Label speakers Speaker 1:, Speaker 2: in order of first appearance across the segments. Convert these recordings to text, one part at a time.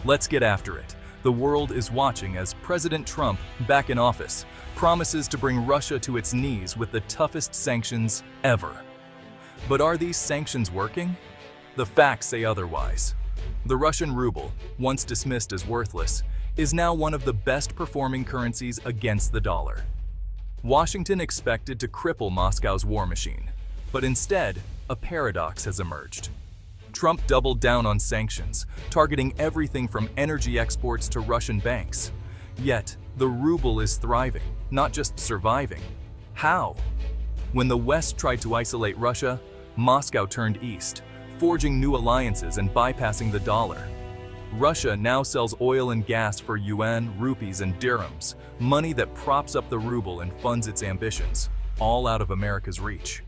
Speaker 1: Let's get after it. The world is watching as President Trump, back in office, promises to bring Russia to its knees with the toughest sanctions ever. But are these sanctions working? The facts say otherwise. The Russian ruble, once dismissed as worthless, is now one of the best-performing currencies against the dollar. Washington expected to cripple Moscow's war machine, but instead, a paradox has emerged. Trump doubled down on sanctions, targeting everything from energy exports to Russian banks. Yet, the ruble is thriving, not just surviving. How? When the West tried to isolate Russia, Moscow turned east, forging new alliances and bypassing the dollar. Russia now sells oil and gas for yuan, rupees, and dirhams, money that props up the ruble and funds its ambitions, all out of America's reach.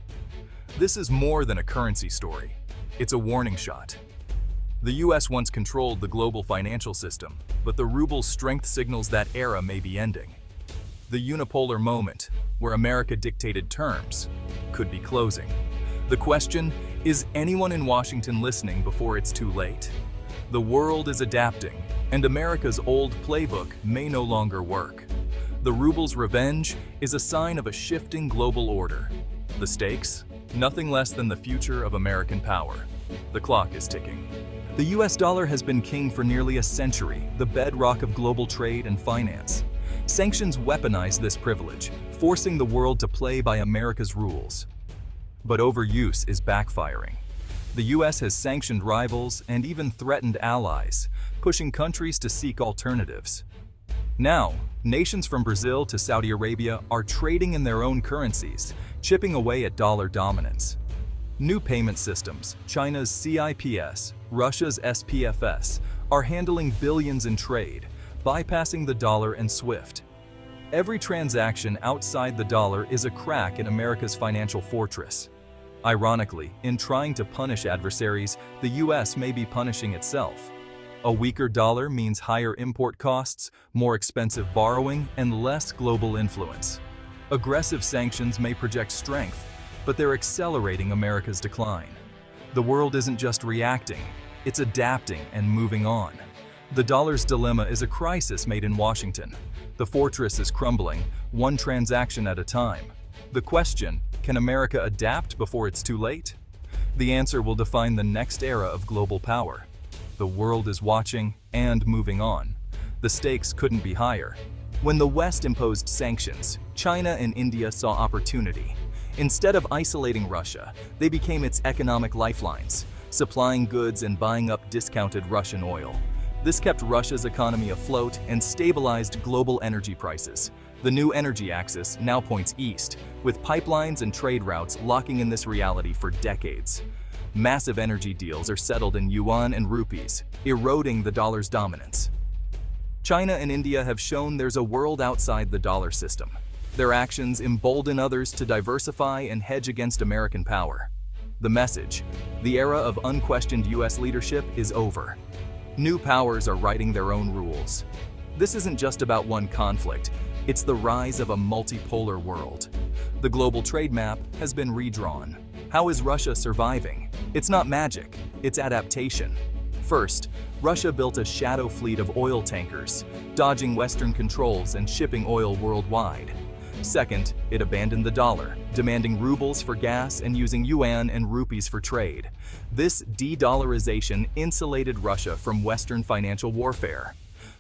Speaker 1: This is more than a currency story. It's a warning shot. The US once controlled the global financial system, but the ruble's strength signals that era may be ending. The unipolar moment, where America dictated terms, could be closing. The question, is anyone in Washington listening before it's too late? The world is adapting, and America's old playbook may no longer work. The ruble's revenge is a sign of a shifting global order. The stakes? Nothing less than the future of American power. The clock is ticking. The US dollar has been king for nearly a century, the bedrock of global trade and finance. Sanctions weaponize this privilege, forcing the world to play by America's rules. But overuse is backfiring. The US has sanctioned rivals and even threatened allies, pushing countries to seek alternatives. Now, nations from Brazil to Saudi Arabia are trading in their own currencies, chipping away at dollar dominance. New payment systems, China's CIPS, Russia's SPFS, are handling billions in trade, bypassing the dollar and SWIFT. Every transaction outside the dollar is a crack in America's financial fortress. Ironically, in trying to punish adversaries, the US may be punishing itself. A weaker dollar means higher import costs, more expensive borrowing, and less global influence. Aggressive sanctions may project strength, but they're accelerating America's decline. The world isn't just reacting, it's adapting and moving on. The dollar's dilemma is a crisis made in Washington. The fortress is crumbling, one transaction at a time. The question, can America adapt before it's too late? The answer will define the next era of global power. The world is watching and moving on. The stakes couldn't be higher. When the West imposed sanctions, China and India saw opportunity. Instead of isolating Russia, they became its economic lifelines, supplying goods and buying up discounted Russian oil. This kept Russia's economy afloat and stabilized global energy prices. The new energy axis now points east, with pipelines and trade routes locking in this reality for decades. Massive energy deals are settled in yuan and rupees, eroding the dollar's dominance. China and India have shown there's a world outside the dollar system. Their actions embolden others to diversify and hedge against American power. The message: the era of unquestioned US leadership is over. New powers are writing their own rules. This isn't just about one conflict, it's the rise of a multipolar world. The global trade map has been redrawn. How is Russia surviving? It's not magic, it's adaptation. First, Russia built a shadow fleet of oil tankers, dodging Western controls and shipping oil worldwide. Second, it abandoned the dollar, demanding rubles for gas and using yuan and rupees for trade. This de-dollarization insulated Russia from Western financial warfare.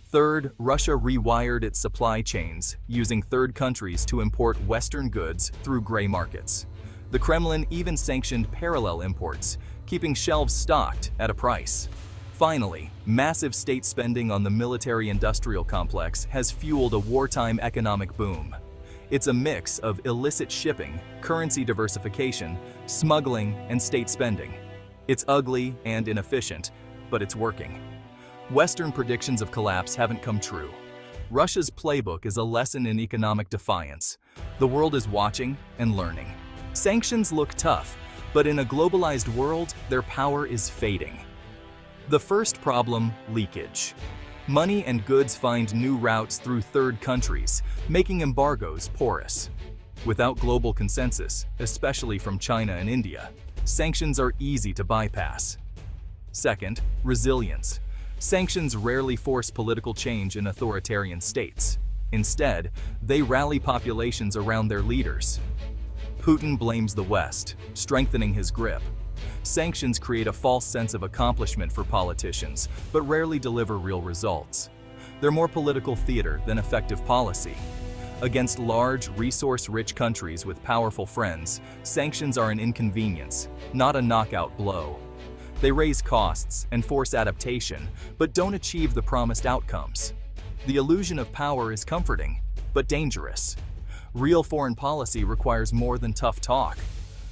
Speaker 1: Third, Russia rewired its supply chains, using third countries to import Western goods through gray markets. The Kremlin even sanctioned parallel imports, keeping shelves stocked at a price. Finally, massive state spending on the military-industrial complex has fueled a wartime economic boom. It's a mix of illicit shipping, currency diversification, smuggling, and state spending. It's ugly and inefficient, but it's working. Western predictions of collapse haven't come true. Russia's playbook is a lesson in economic defiance. The world is watching and learning. Sanctions look tough, but in a globalized world, their power is fading. The first problem: leakage. Money and goods find new routes through third countries, making embargoes porous. Without global consensus, especially from China and India, sanctions are easy to bypass. Second, resilience. Sanctions rarely force political change in authoritarian states. Instead, they rally populations around their leaders. Putin blames the West, strengthening his grip. Sanctions create a false sense of accomplishment for politicians, but rarely deliver real results. They're more political theater than effective policy. Against large, resource-rich countries with powerful friends, sanctions are an inconvenience, not a knockout blow. They raise costs and force adaptation, but don't achieve the promised outcomes. The illusion of power is comforting, but dangerous. Real foreign policy requires more than tough talk.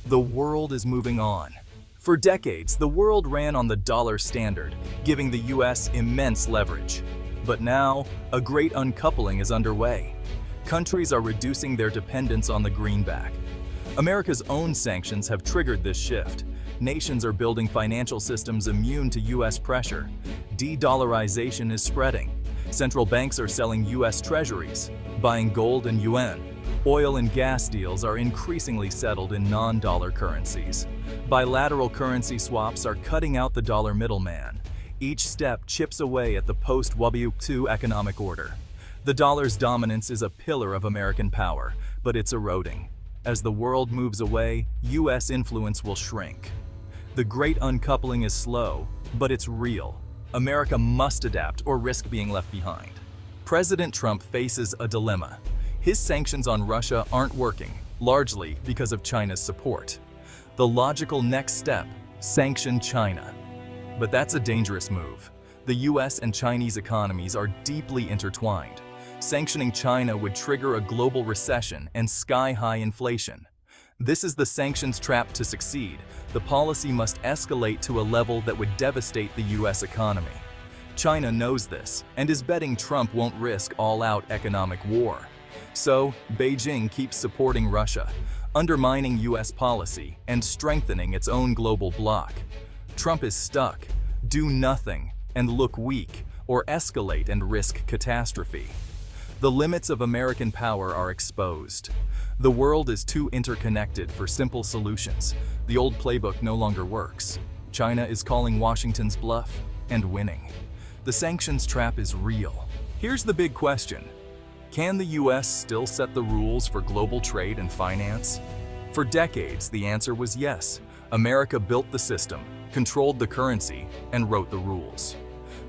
Speaker 1: The world is moving on. For decades, the world ran on the dollar standard, giving the US immense leverage. But now, a great uncoupling is underway. Countries are reducing their dependence on the greenback. America's own sanctions have triggered this shift. Nations are building financial systems immune to US pressure. De-dollarization is spreading. Central banks are selling US treasuries, buying gold and yuan. Oil and gas deals are increasingly settled in non-dollar currencies. Bilateral currency swaps are cutting out the dollar middleman. Each step chips away at the post-World War II economic order. The dollar's dominance is a pillar of American power, but it's eroding. As the world moves away, US influence will shrink. The great uncoupling is slow, but it's real. America must adapt or risk being left behind. President Trump faces a dilemma. His sanctions on Russia aren't working, largely because of China's support. The logical next step, sanction China. But that's a dangerous move. The US and Chinese economies are deeply intertwined. Sanctioning China would trigger a global recession and sky-high inflation. This is the sanctions trap. To succeed, the policy must escalate to a level that would devastate the US economy. China knows this and is betting Trump won't risk all-out economic war. So, Beijing keeps supporting Russia, undermining US policy and strengthening its own global bloc. Trump is stuck. Do nothing and look weak, or escalate and risk catastrophe. The limits of American power are exposed. The world is too interconnected for simple solutions. The old playbook no longer works. China is calling Washington's bluff and winning. The sanctions trap is real. Here's the big question. Can the US still set the rules for global trade and finance? For decades, the answer was yes. America built the system, controlled the currency, and wrote the rules.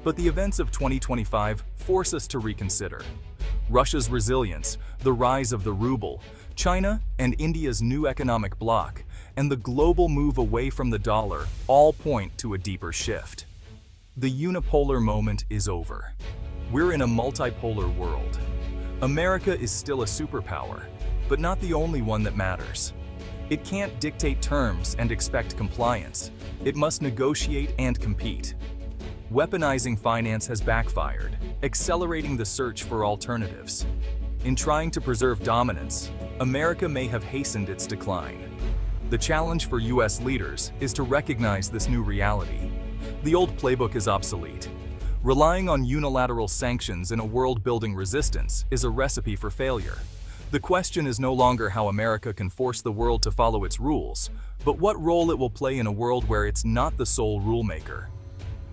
Speaker 1: But the events of 2025 force us to reconsider. Russia's resilience, the rise of the ruble, China and India's new economic bloc, and the global move away from the dollar all point to a deeper shift. The unipolar moment is over. We're in a multipolar world. America is still a superpower, but not the only one that matters. It can't dictate terms and expect compliance. It must negotiate and compete. Weaponizing finance has backfired, accelerating the search for alternatives. In trying to preserve dominance, America may have hastened its decline. The challenge for US leaders is to recognize this new reality. The old playbook is obsolete. Relying on unilateral sanctions in a world building resistance is a recipe for failure. The question is no longer how America can force the world to follow its rules, but what role it will play in a world where it's not the sole rulemaker.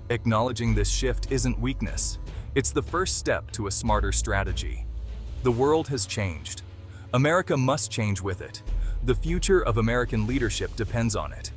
Speaker 1: Acknowledging this shift isn't weakness. It's the first step to a smarter strategy. The world has changed. America must change with it. The future of American leadership depends on it.